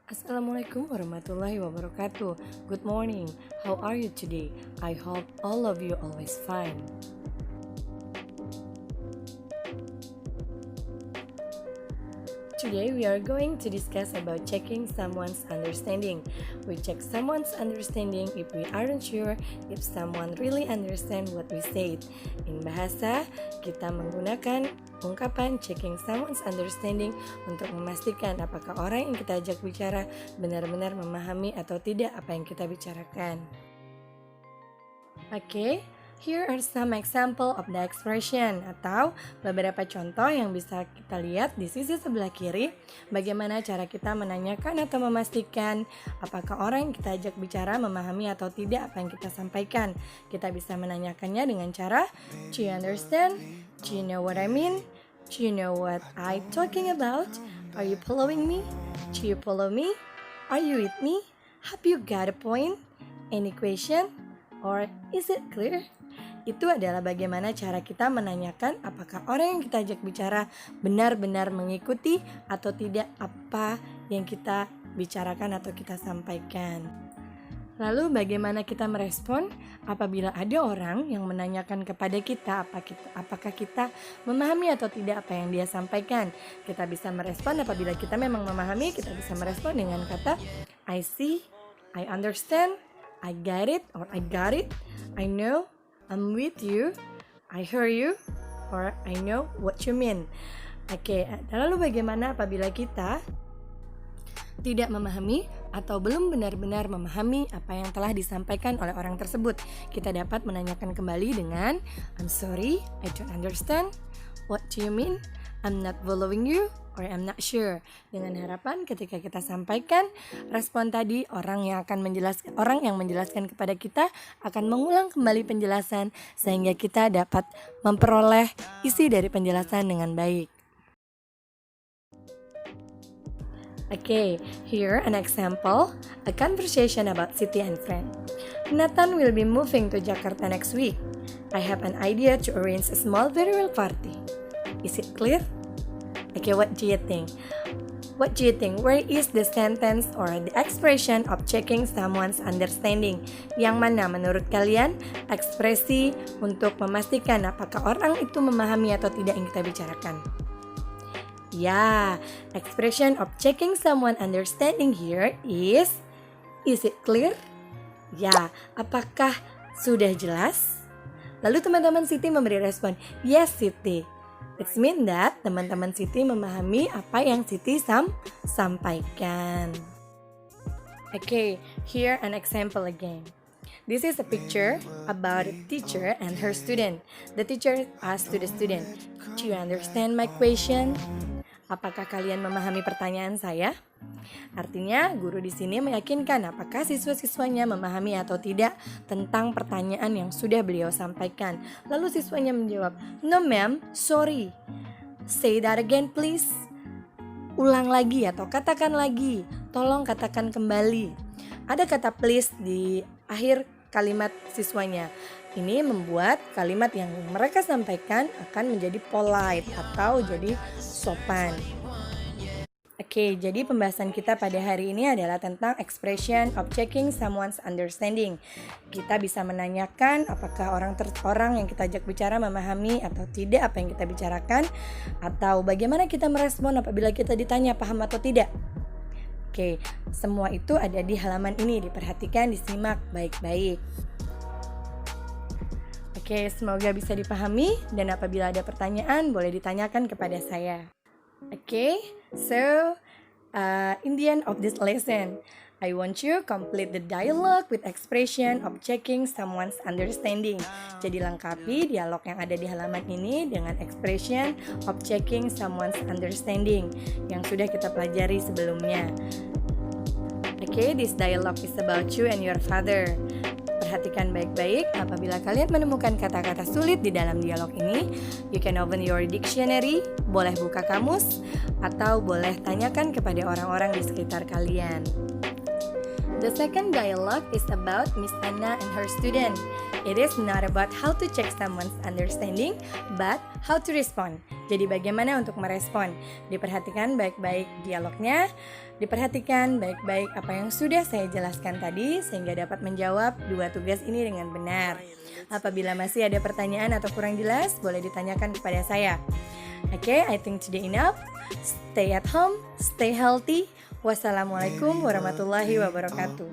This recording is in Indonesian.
Assalamualaikum warahmatullahi wabarakatuh. Good morning. How are you today? I hope all of you always fine. Today we are going to discuss about checking someone's understanding. We check someone's understanding if we aren't sure if someone really understand what we said. In bahasa, kita menggunakan ungkapan checking someone's understanding untuk memastikan apakah orang yang kita ajak bicara benar-benar memahami atau tidak apa yang kita bicarakan. Oke, here are some example of the expression atau beberapa contoh yang bisa kita lihat di sisi sebelah kiri. Bagaimana cara kita menanyakan atau memastikan apakah orang yang kita ajak bicara memahami atau tidak apa yang kita sampaikan. Kita bisa menanyakannya dengan cara, do you understand? Do you know what I mean? Do you know what I'm talking about? Are you following me? Do you follow me? Are you with me? Have you got a point? Any question? Or is it clear? Itu adalah bagaimana cara kita menanyakan apakah orang yang kita ajak bicara benar-benar mengikuti atau tidak apa yang kita bicarakan atau kita sampaikan. Lalu bagaimana kita merespon apabila ada orang yang menanyakan kepada kita apakah kita memahami atau tidak apa yang dia sampaikan. Kita bisa merespon apabila kita memang memahami, kita bisa merespon dengan kata I see, I understand, I get it or I got it, I know, I'm with you, I hear you, or I know what you mean. Oke, lalu bagaimana apabila kita tidak memahami atau belum benar-benar memahami apa yang telah disampaikan oleh orang tersebut? Kita dapat menanyakan kembali dengan I'm sorry, I don't understand, what do you mean, I'm not following you, or I'm not sure. Dengan harapan ketika kita sampaikan respon tadi, orang yang menjelaskan kepada kita akan mengulang kembali penjelasan sehingga kita dapat memperoleh isi dari penjelasan dengan baik. Okay, here an example, a conversation about Siti and friend. Nathan will be moving to Jakarta next week. I have an idea to arrange a small farewell party. Is it clear? Okay, what do you think? What do you think? Where is the sentence or the expression of checking someone's understanding? Yang mana menurut kalian ekspresi untuk memastikan apakah orang itu memahami atau tidak yang kita bicarakan? Ya, expression of checking someone understanding here is it clear? Ya, apakah sudah jelas? Lalu teman-teman Siti memberi respon, yes Siti. It means that teman-teman Siti memahami apa yang Siti sampaikan. Okay, here an example again. This is a picture about a teacher and her student. The teacher asked to the student, do you understand my question? Apakah kalian memahami pertanyaan saya? Artinya, guru di sini meyakinkan apakah siswa-siswanya memahami atau tidak tentang pertanyaan yang sudah beliau sampaikan. Lalu siswanya menjawab, no ma'am, sorry. Say that again please. Ulang lagi atau katakan lagi. Tolong katakan kembali. Ada kata please di akhir kalimat siswanya. Ini membuat kalimat yang mereka sampaikan akan menjadi polite atau jadi sopan. Oke, jadi pembahasan kita pada hari ini adalah tentang expression of checking someone's understanding. Kita bisa menanyakan apakah orang yang kita ajak bicara memahami atau tidak apa yang kita bicarakan, atau bagaimana kita merespon apabila kita ditanya paham atau tidak. Oke, semua itu ada di halaman ini, diperhatikan, disimak baik-baik. Oke, semoga bisa dipahami dan apabila ada pertanyaan boleh ditanyakan kepada saya. Okay, so in the end of this lesson, I want you complete the dialogue with expression of checking someone's understanding. Jadi lengkapi dialog yang ada di halaman ini dengan expression of checking someone's understanding yang sudah kita pelajari sebelumnya. Okay, this dialogue is about you and your father. Perhatikan baik-baik, apabila kalian menemukan kata-kata sulit di dalam dialog ini, you can open your dictionary, boleh buka kamus, atau boleh tanyakan kepada orang-orang di sekitar kalian. The second dialogue is about Miss Anna and her student. It is not about how to check someone's understanding, but how to respond. Jadi bagaimana untuk merespon? Diperhatikan baik-baik dialognya, diperhatikan baik-baik apa yang sudah saya jelaskan tadi sehingga dapat menjawab dua tugas ini dengan benar. Apabila masih ada pertanyaan atau kurang jelas, boleh ditanyakan kepada saya. Okay, I think today enough. Stay at home, stay healthy. Wassalamualaikum warahmatullahi wabarakatuh.